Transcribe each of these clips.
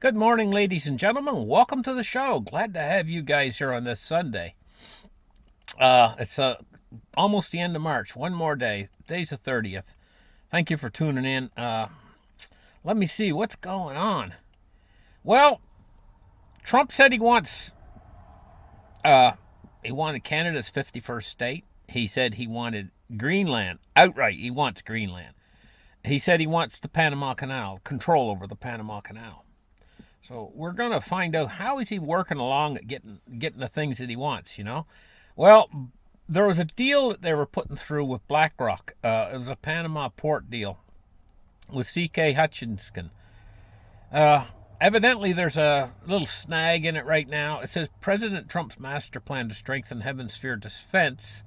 Good morning, ladies and gentlemen. Welcome to the show. Glad to have you guys here on this Sunday. It's almost the end of March. One more day. Today's the 30th. Thank you for tuning in. Let me see what's going on. Well, Trump said uh, he wanted Canada's 51st state. He said he wanted Greenland outright. He wants Greenland. He said he wants the Panama Canal, control over the Panama Canal. So we're gonna find out how is he working along at getting the things that he wants. Well, there was a deal that they were putting through with BlackRock. It was a Panama port deal with C.K. Hutchinson. Uh, Evidently, there's a little snag in it right now. It says President Trump's master plan to strengthen hemisphere defense,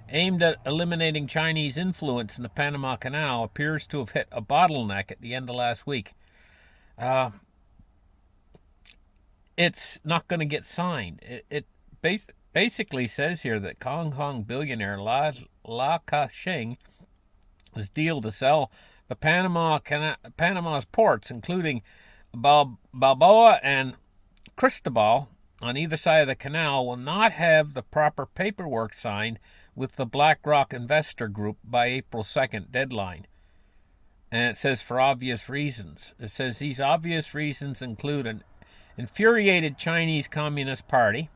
aimed at eliminating Chinese influence in the Panama Canal, appears to have hit a bottleneck at the end of last week. Uh, it's not going to get signed. It basically says here that Hong Kong billionaire La Ka-shing's deal to sell the Panama's ports, including Balboa and Cristobal on either side of the canal, will not have the proper paperwork signed with the BlackRock investor group by April 2nd deadline. And it says for obvious reasons. It says these obvious reasons include an infuriated Chinese Communist Party,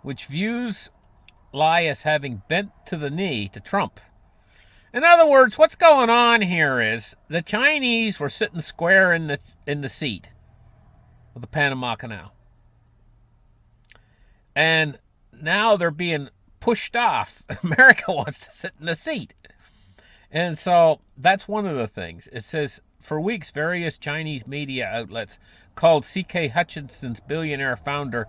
which views Lai as having bent to the knee to Trump. In other words, what's going on here is the Chinese were sitting square in the seat of the Panama Canal, and now they're being pushed off. America wants to sit in the seat, and so that's one of the things. It says for weeks, various Chinese media outlets called C.K. Hutchinson's billionaire founder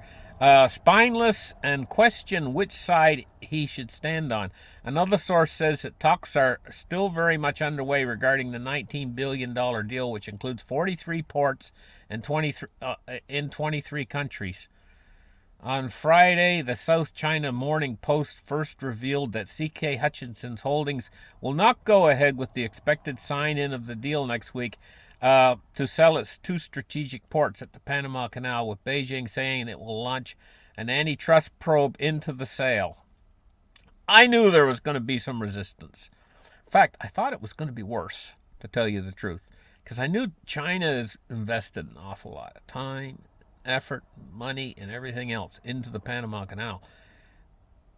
spineless and question which side he should stand on. Another source says that talks are still very much underway regarding the $19 billion deal, which includes 43 ports and 23 in 23 countries. On Friday, the South China Morning Post first revealed that C.K. Hutchinson's holdings will not go ahead with the expected sign-in of the deal next week to sell its two strategic ports at the Panama Canal, with Beijing saying it will launch an antitrust probe into the sale. I knew there was going to be some resistance. In fact, I thought it was going to be worse, to tell you the truth, because I knew China has invested an awful lot of time, effort, money, and everything else into the Panama Canal,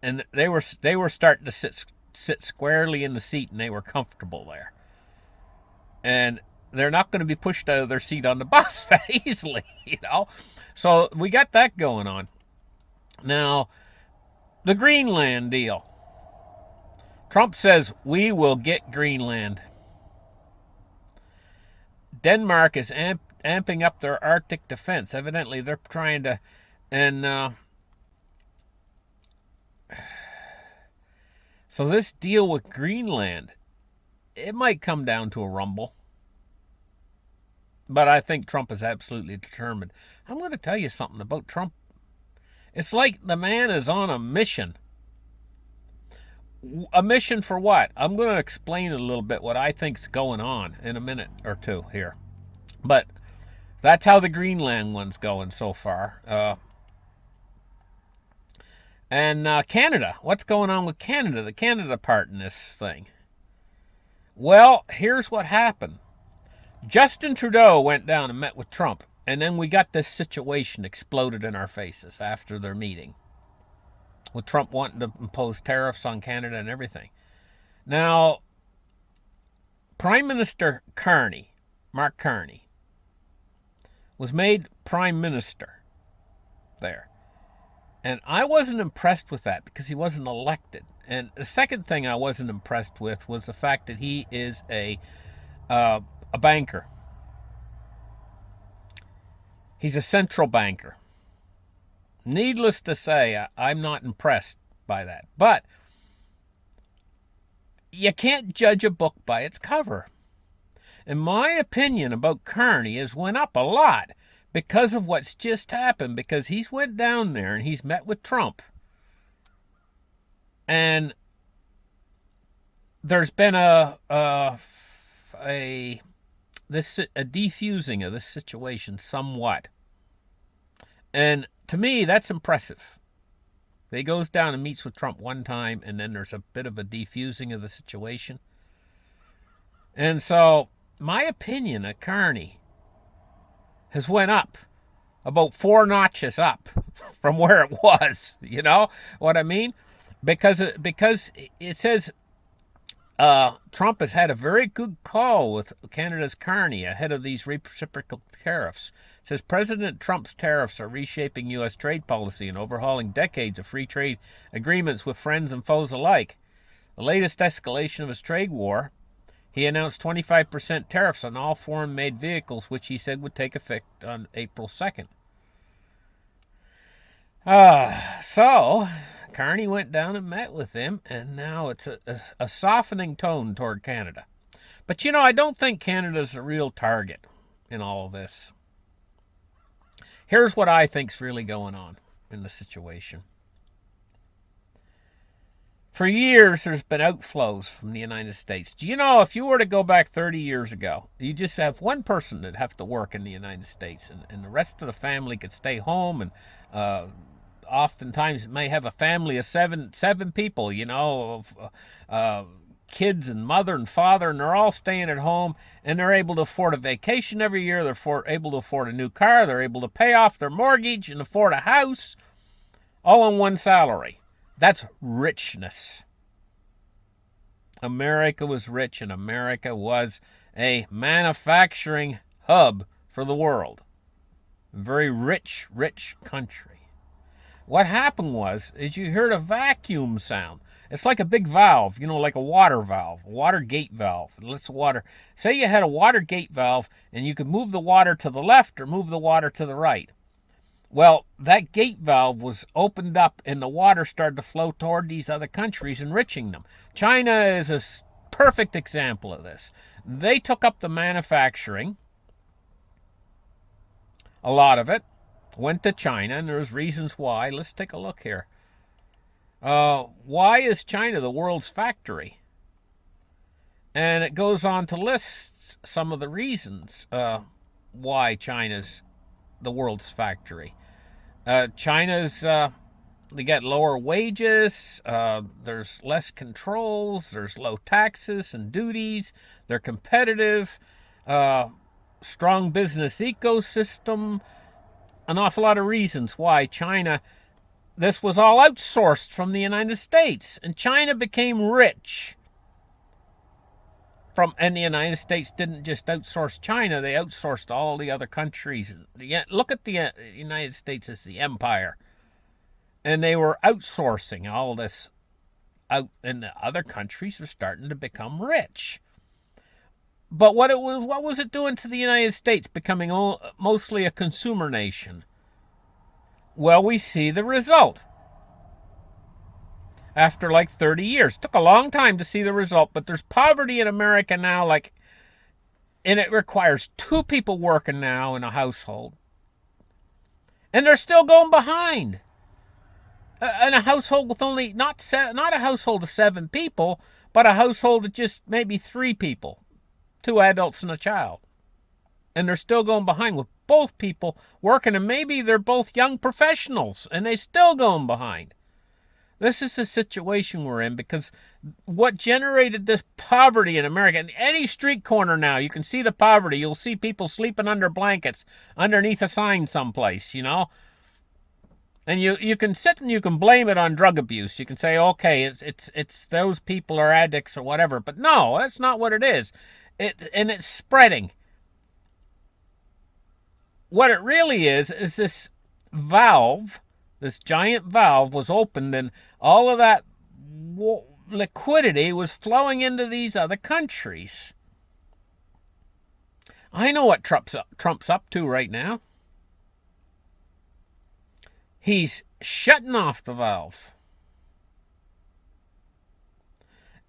and they were starting to sit squarely in the seat, and they were comfortable there, and they're not going to be pushed out of their seat on the bus very easily. So we got that going on. Now, the Greenland deal. Trump says we will get Greenland. Denmark is amping up their Arctic defense. Evidently, they're trying to, and so this deal with Greenland, it might come down to a rumble. But I think Trump is absolutely determined. I'm going to tell you something about Trump. It's like the man is on a mission. A mission for what? I'm going to explain a little bit what I think's going on in a minute or two here. But that's how the Greenland one's going so far. And Canada. What's going on with Canada? The Canada part in this thing. Well, here's what happened. Justin Trudeau went down and met with Trump, and then we got this situation exploded in our faces after their meeting, with Trump wanting to impose tariffs on Canada and everything. Now, Prime Minister Mark Carney, was made Prime Minister there. And I wasn't impressed with that because he wasn't elected. And the second thing I wasn't impressed with was the fact that he is a banker. He's a central banker. Needless to say, I'm not impressed by that. But you can't judge a book by its cover. And my opinion about Carney has went up a lot because of what's just happened, because he's went down there and he's met with Trump. And there's been a a defusing of this situation somewhat. And to me, that's impressive. He goes down and meets with Trump one time, and then there's a bit of a defusing of the situation. And so, my opinion of Carney has went up about 4 notches up from where it was. You know what I mean? Because it says Trump has had a very good call with Canada's Carney ahead of these reciprocal tariffs. It says President Trump's tariffs are reshaping U.S. trade policy and overhauling decades of free trade agreements with friends and foes alike. The latest escalation of his trade war, he announced 25% tariffs on all foreign-made vehicles, which he said would take effect on April 2nd. So Carney went down and met with him, and now it's a softening tone toward Canada. But I don't think Canada's a real target in all of this. Here's what I think's really going on in the situation. For years, there's been outflows from the United States. Do you know, if you were to go back 30 years ago, you just have one person that'd have to work in the United States, and the rest of the family could stay home, and oftentimes it may have a family of seven people, kids and mother and father, and they're all staying at home, and they're able to afford a vacation every year. They're able to afford a new car. They're able to pay off their mortgage and afford a house, all on one salary. That's richness. America was rich, and America was a manufacturing hub for the world. A very rich country. What happened is you heard a vacuum sound. It's like a big valve, like a water valve, a water gate valve. It lets the water. Say you had a water gate valve, and you could move the water to the left or move the water to the right. Well, that gate valve was opened up, and the water started to flow toward these other countries, enriching them. China is a perfect example of this. They took up the manufacturing, a lot of it went to China, and there's reasons why. Let's take a look here. Why is China the world's factory? And it goes on to list some of the reasons why China's the world's factory. China's they get lower wages, there's less controls, there's low taxes and duties, they're competitive, strong business ecosystem, an awful lot of reasons why China, this was all outsourced from the United States, and China became rich. And the United States didn't just outsource China, they outsourced all the other countries. Look at the United States as the empire. And they were outsourcing all this out, and the other countries were starting to become rich. But what was it doing to the United States, becoming mostly a consumer nation? Well, we see the result. After like 30 years. It took a long time to see the result, but there's poverty in America now, and it requires 2 people working now in a household. And they're still going behind. In a household with only, not a household of 7 people, but a household of just maybe 3 people. 2 adults and a child. And they're still going behind with both people working, and maybe they're both young professionals, and they're still going behind. This is the situation we're in, because what generated this poverty in America, in any street corner now, you can see the poverty. You'll see people sleeping under blankets underneath a sign someplace, And you can sit and you can blame it on drug abuse. You can say, okay, it's those people are addicts or whatever. But no, that's not what it is. And it's spreading. What it really is this valve, this giant valve was opened, and all of that liquidity was flowing into these other countries. I know what Trump's up to right now. He's shutting off the valve.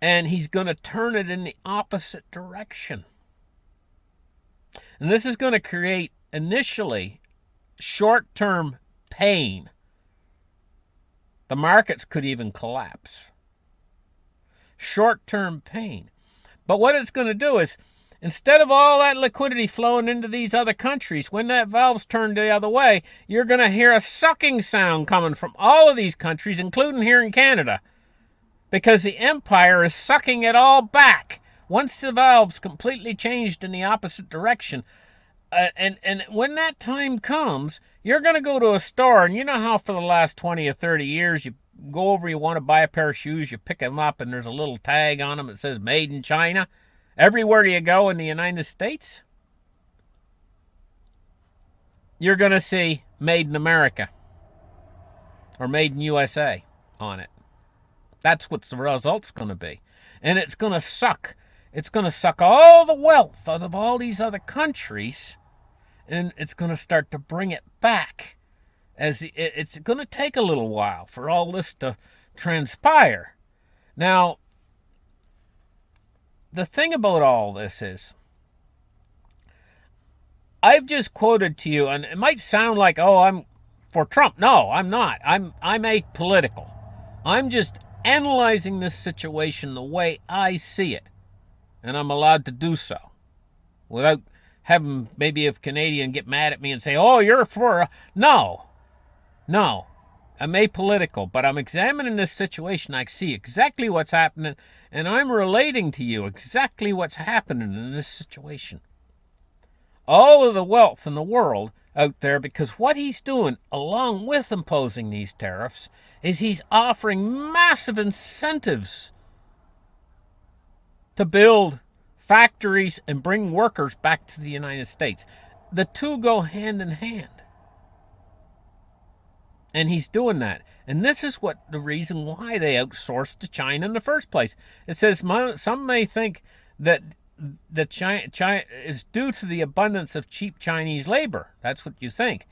And he's going to turn it in the opposite direction. And this is going to create, initially, short-term pain. The markets could even collapse. Short-term pain. But what it's going to do is, Instead of all that liquidity flowing into these other countries, when that valve's turned the other way, you're going to hear a sucking sound coming from all of these countries, including here in Canada, because the empire is sucking it all back. Once the valve's completely changed in the opposite direction, and when that time comes, you're going to go to a store, and you know how for the last 20 or 30 years you go over, you want to buy a pair of shoes, you pick them up, and there's a little tag on them that says made in China. Everywhere you go in the United States, you're going to see made in America or made in USA on it. That's what the result's going to be. And it's going to suck. It's going to suck all the wealth out of all these other countries, and it's going to start to bring it back. It's going to take a little while for all this to transpire. Now, the thing about all this is, I've just quoted to you, and it might sound like, oh, I'm for Trump. No, I'm not. I'm apolitical. I'm just analyzing this situation the way I see it, and I'm allowed to do so without having maybe a Canadian get mad at me and say, "Oh, you're for." No, no. I'm apolitical, but I'm examining this situation. I see exactly what's happening, and I'm relating to you exactly what's happening in this situation. All of the wealth in the world out there, because what he's doing, along with imposing these tariffs, is he's offering massive incentives to build factories and bring workers back to the United States. The two go hand in hand. And he's doing that. And this is what the reason why they outsourced to China in the first place. It says some may think that China is due to the abundance of cheap Chinese labor. That's what you think.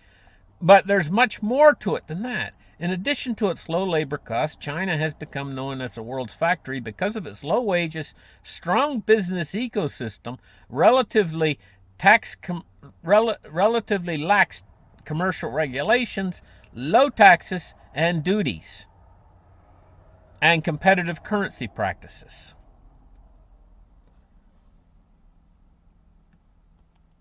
But there's much more to it than that. In addition to its low labor costs, China has become known as the world's factory because of its low wages, strong business ecosystem, relatively lax commercial regulations, low taxes and duties, and competitive currency practices.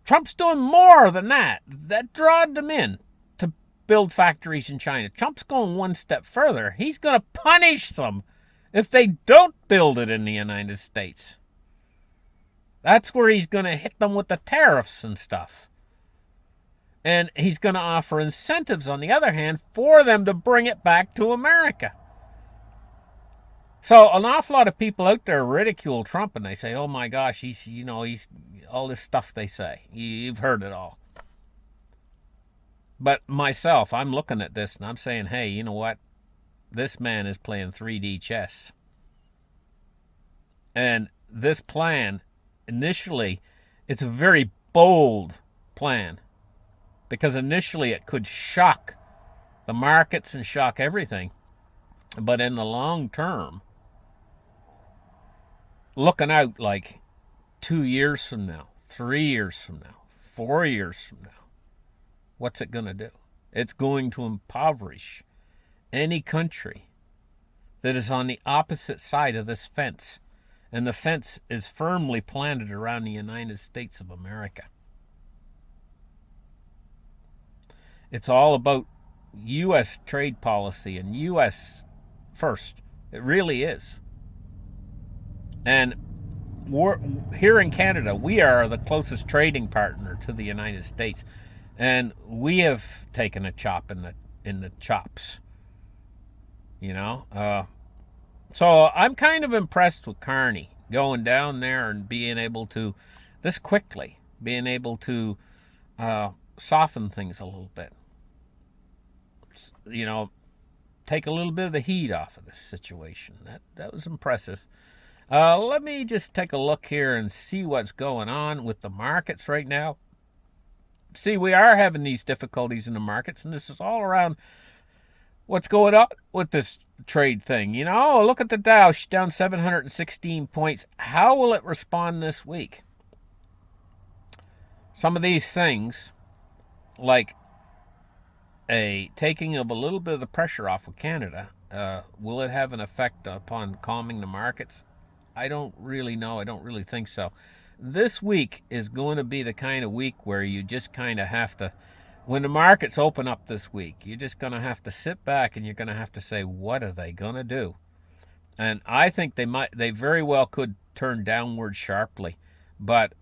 Trump's doing more than that. That drawed them in to build factories in China. Trump's going one step further. He's going to punish them if they don't build it in the United States. That's where he's going to hit them with the tariffs and stuff. And he's going to offer incentives, on the other hand, for them to bring it back to America. So an awful lot of people out there ridicule Trump, and they say, "Oh my gosh, he's all this stuff they say. You've heard it all." But myself, I'm looking at this and I'm saying, "Hey, you know what? This man is playing 3D chess." And this plan, initially, it's a very bold plan, because initially it could shock the markets and shock everything. But in the long term, looking out like 2 years from now, 3 years from now, 4 years from now, what's it going to do? It's going to impoverish any country that is on the opposite side of this fence. And the fence is firmly planted around the United States of America. It's all about U.S. trade policy and U.S. first. It really is. And we're here in Canada, we are the closest trading partner to the United States, and we have taken a chop in the chops. You know, so I'm kind of impressed with Carney going down there and being able to this quickly, being able to soften things a little bit. You know, take a little bit of the heat off of this situation. That was impressive. Let me just take a look here and see what's going on with the markets right now. See, we are having these difficulties in the markets, and this is all around what's going on with this trade thing. You know, look at the Dow, down 716 points. How will it respond this week? Some of these things, like a taking of a little bit of the pressure off of Canada, will it have an effect upon calming the markets? I don't really know. I don't really think so. this week is going to be the kind of week where you just kind of have to, when the markets open up this week, you're just going to have to sit back and you're going to have to say, what are they going to do? And I think they very well could turn downward sharply. But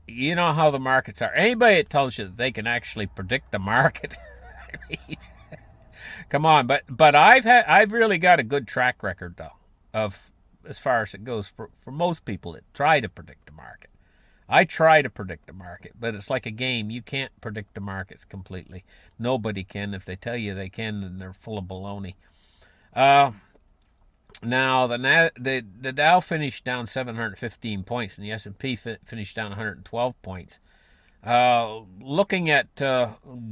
you know how the markets are. Anybody that tells you that they can actually predict the market, I mean, come on. But I've really got a good track record though of as far as it goes for most people that try to predict the market. I try to predict the market, but it's like a game. You can't predict the markets completely. Nobody can. If they tell you they can, then they're full of baloney. Uh, Now the Dow finished down 715 points, and the S&P finished down 112 points. Looking at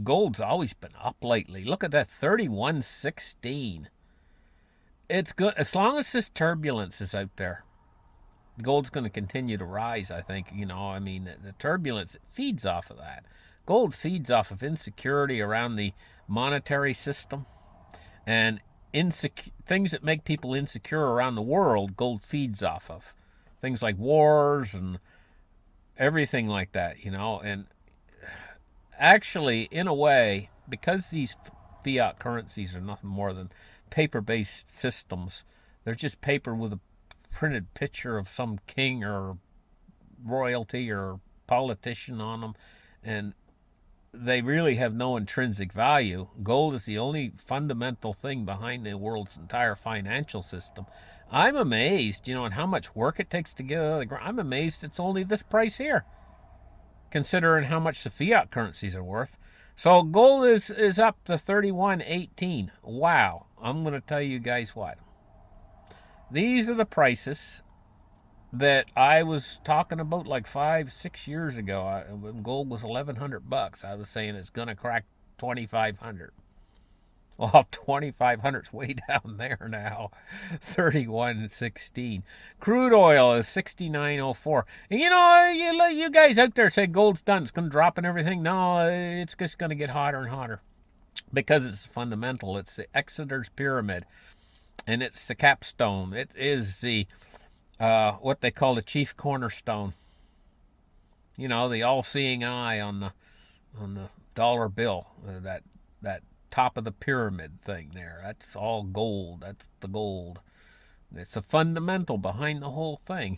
gold's always been up lately. Look at that 31.16. It's good as long as this turbulence is out there. Gold's going to continue to rise. I think I mean the turbulence it feeds off of that. Gold feeds off of insecurity around the monetary system and things that make people insecure around the world. Gold feeds off of things like wars and everything like that. And actually, in a way, because these fiat currencies are nothing more than paper-based systems, they're just paper with a printed picture of some king or royalty or politician on them, and they really have no intrinsic value. Gold is the only fundamental thing behind the world's entire financial system. I'm amazed, at how much work it takes to get out of the ground. I'm amazed it's only this price here, considering how much the fiat currencies are worth. So gold is up to 31.18. Wow. I'm going to tell you guys what. These are the prices that I was talking about like 5, 6 years ago. When gold was $1,100, I was saying it's gonna crack 2,500. Well, 2,500's way down there now, 31.16. Crude oil is 69.04. And you guys out there say gold's done, it's gonna drop and everything. No, it's just gonna get hotter and hotter because it's fundamental. It's the Exeter's pyramid, and it's the capstone. It is the what they call the chief cornerstone. The all-seeing eye on the dollar bill. That top of the pyramid thing there. That's all gold. That's the gold. It's a fundamental behind the whole thing.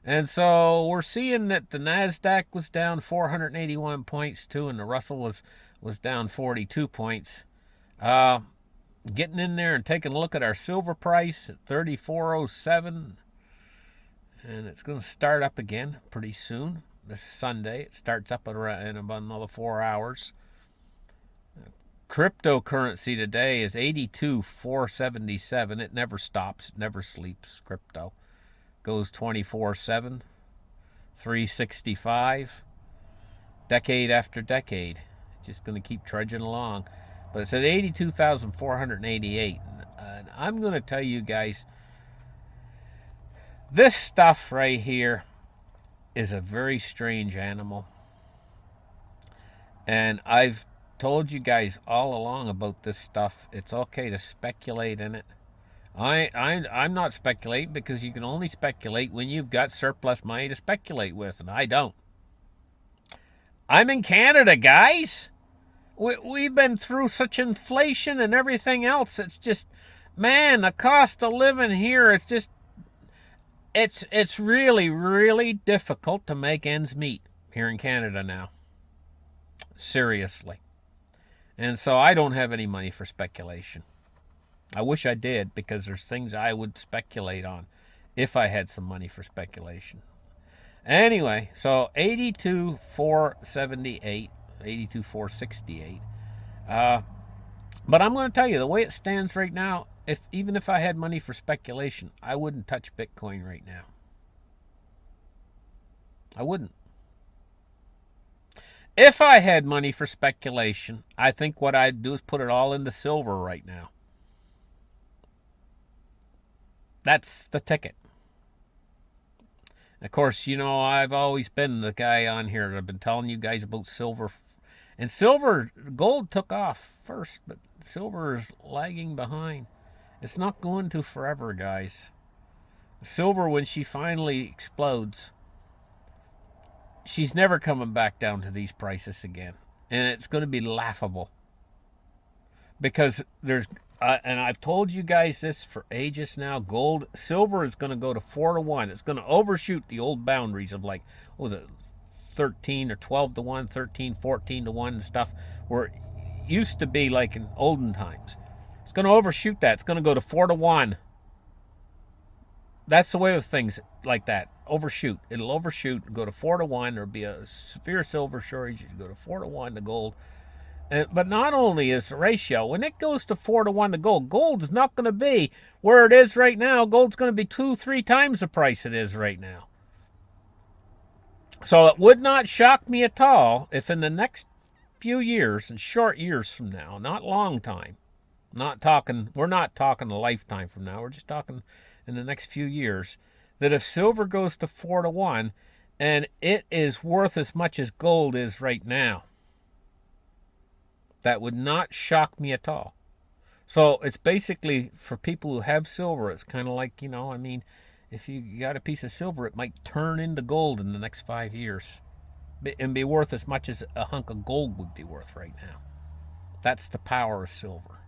And so we're seeing that the Nasdaq was down 481 points too, and the Russell was down 42 points. Uh, Getting in there and taking a look at our silver price at 34.07. And it's going to start up again pretty soon. This Sunday, it starts up in about another 4 hours. Cryptocurrency today is 82,477. It never stops, it never sleeps. Crypto goes 24/7, 365, decade after decade. It's just going to keep trudging along. But it's at 82,488. And I'm going to tell you guys, this stuff right here is a very strange animal. And I've told you guys all along about this stuff. It's okay to speculate in it. I'm not speculating because you can only speculate when you've got surplus money to speculate with, and I don't. I'm in Canada, guys. We've been through such inflation and everything else. It's just, man, the cost of living here, it's really, really difficult to make ends meet here in Canada now. Seriously. And so I don't have any money for speculation. I wish I did, because there's things I would speculate on if I had some money for speculation. Anyway, so 82,478, 82,468. But I'm going to tell you, the way it stands right now, even if I had money for speculation, I wouldn't touch Bitcoin right now. I wouldn't. If I had money for speculation, I think what I'd do is put it all into silver right now. That's the ticket. Of course, I've always been the guy on here that I've been telling you guys about silver. And gold took off first, but silver is lagging behind. It's not going to forever, guys. Silver, when she finally explodes, she's never coming back down to these prices again. And it's going to be laughable because and I've told you guys this for ages now. Silver is going to go to 4 to 1. It's going to overshoot the old boundaries of like, what was it, 13 or 12 to 1, 13, 14 to 1 and stuff, where it used to be like in olden times. It's going to overshoot that. It's going to go to 4 to 1. That's the way with things like that. Overshoot. It'll overshoot, go to 4 to 1. There'll be a severe silver shortage. You go to 4 to 1 to gold. But not only is the ratio, when it goes to 4 to 1 to gold is not going to be where it is right now. Gold's going to be 2-3 times the price it is right now. So it would not shock me at all if in the next few years, and short years from now, not long time, we're not talking a lifetime from now, we're just talking in the next few years, that if silver goes to 4 to 1 and it is worth as much as gold is right now, that would not shock me at all. So it's basically for people who have silver, it's kind of like, I mean, if you got a piece of silver, it might turn into gold in the next 5 years and be worth as much as a hunk of gold would be worth right now. That's the power of silver.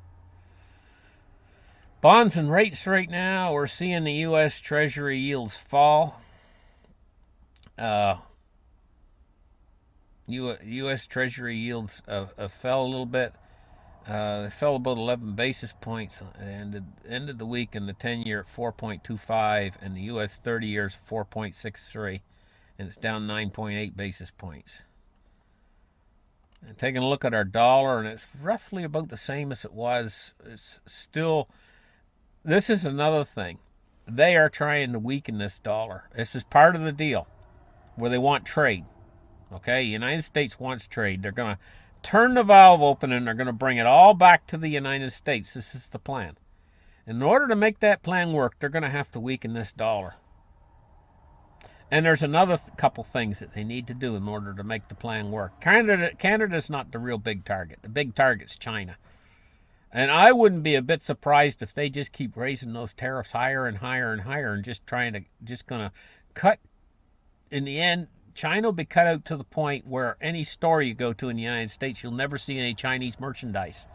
Bonds and rates right now, we're seeing the U.S. Treasury yields fall. U.S. Treasury yields fell a little bit. They fell about 11 basis points and ended the week in the 10-year at 4.25 and the U.S. 30 years 4.63, and it's down 9.8 basis points. And taking a look at our dollar, and it's roughly about the same as it was. It's still, this is another thing. They are trying to weaken this dollar. This is part of the deal where they want trade. Okay, the United States wants trade. They're going to turn the valve open and they're going to bring it all back to the United States. This is the plan. In order to make that plan work, they're going to have to weaken this dollar. And there's another couple things that they need to do in order to make the plan work. Canada's not the real big target. The big target's China. And I wouldn't be a bit surprised if they just keep raising those tariffs higher and higher and higher and just going to cut. In the end, China will be cut out to the point where any store you go to in the United States, you'll never see any Chinese merchandise.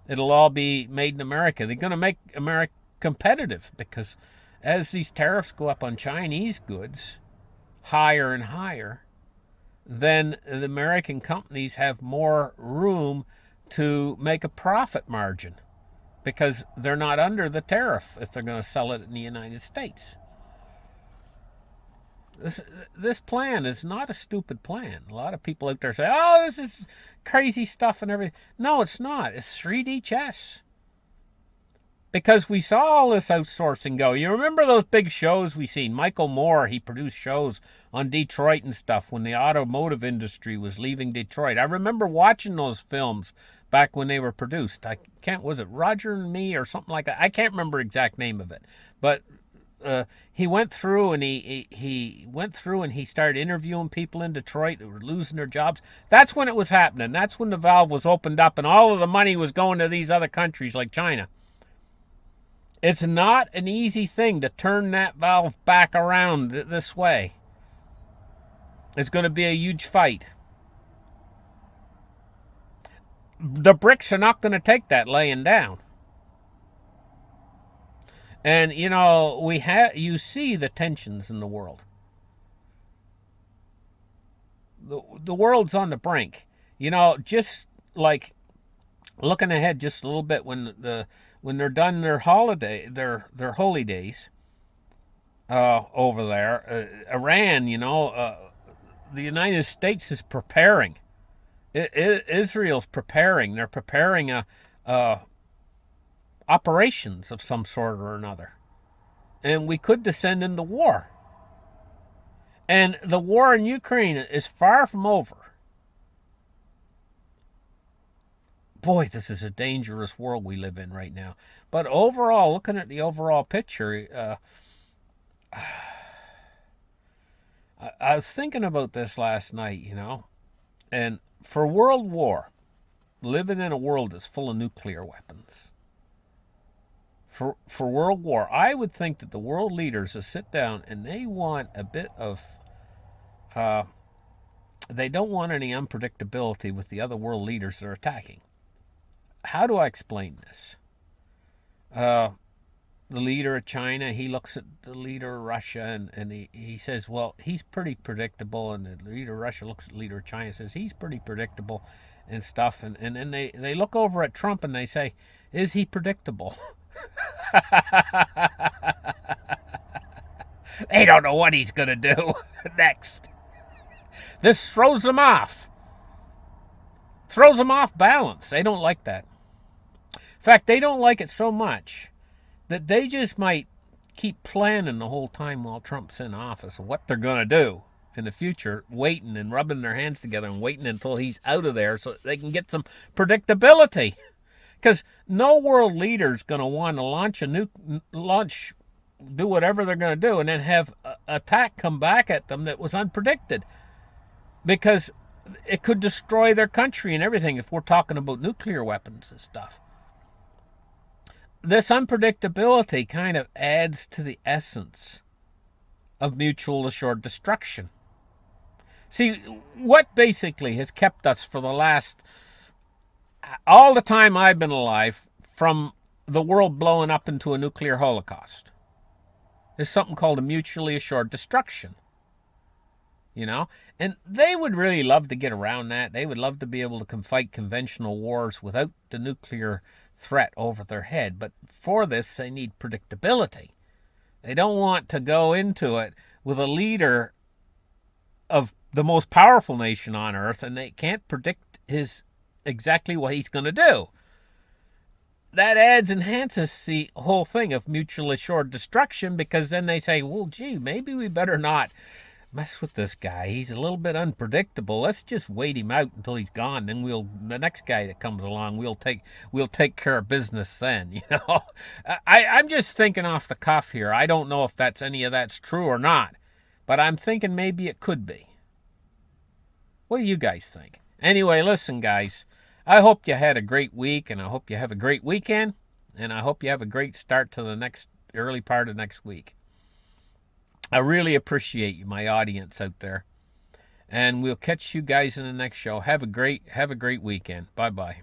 It'll all be made in America. They're going to make America competitive because as these tariffs go up on Chinese goods higher and higher, then the American companies have more room to make a profit margin because they're not under the tariff if they're going to sell it in the United States. This plan is not a stupid plan. A lot of people out there say, "Oh, this is crazy stuff and everything." No, it's not. It's 3D chess. Because we saw all this outsourcing go. You remember those big shows we seen? Michael Moore, he produced shows on Detroit and stuff when the automotive industry was leaving Detroit. I remember watching those films back when they were produced. Was it Roger and Me or something like that? I can't remember the exact name of it. But he went through and he went through and he started interviewing people in Detroit that were losing their jobs. That's when it was happening. That's when the valve was opened up and all of the money was going to these other countries like China. It's not an easy thing to turn that valve back around this way. It's going to be a huge fight. The BRICS are not going to take that laying down. And you see the tensions in the world. The world's on the brink. Just like looking ahead just a little bit when they're done their their holy days over there, Iran, the United States is preparing. Israel's preparing. They're preparing operations of some sort or another, and we could descend into war. And the war in Ukraine is far from over. Boy, this is a dangerous world we live in right now. But overall, looking at the overall picture, I was thinking about this last night, and for World War, living in a world that's full of nuclear weapons, for World War. I would think that the world leaders will sit down and they want a bit of uh, they don't want any unpredictability with the other world leaders they're attacking. How do I explain this? Uh, the leader of China, he looks at the leader of Russia and he says, well, he's pretty predictable. And the leader of Russia looks at the leader of China and says, he's pretty predictable and stuff. And then they look over at Trump and they say, is he predictable? They don't know what he's going to do next. This throws them off. Throws them off balance. They don't like that. In fact, they don't like it so much that they just might keep planning the whole time while Trump's in office what they're going to do in the future, waiting and rubbing their hands together and waiting until he's out of there so they can get some predictability. Because no world leader's going to want to launch, do whatever they're going to do, and then have an attack come back at them that was unpredicted. Because it could destroy their country and everything if we're talking about nuclear weapons and stuff. This unpredictability kind of adds to the essence of mutual assured destruction. See, what basically has kept us for the last, all the time I've been alive, from the world blowing up into a nuclear holocaust is something called a mutually assured destruction. You know? And they would really love to get around that. They would love to be able to fight conventional wars without the nuclear threat over their head. But for this, they need predictability. They don't want to go into it with a leader of the most powerful nation on earth and they can't predict exactly what he's going to do. That enhances the whole thing of mutually assured destruction, because then they say, well, gee, maybe we better not mess with this guy. He's a little bit unpredictable. Let's just wait him out until he's gone. Then the next guy that comes along, we'll take care of business then. I'm just thinking off the cuff here. I don't know if any of that's true or not, but I'm thinking maybe it could be. What do you guys think? Anyway, listen, guys. I hope you had a great week, and I hope you have a great weekend, and I hope you have a great start to the early part of next week. I really appreciate you, my audience out there. And we'll catch you guys in the next show. Have a great weekend. Bye-bye.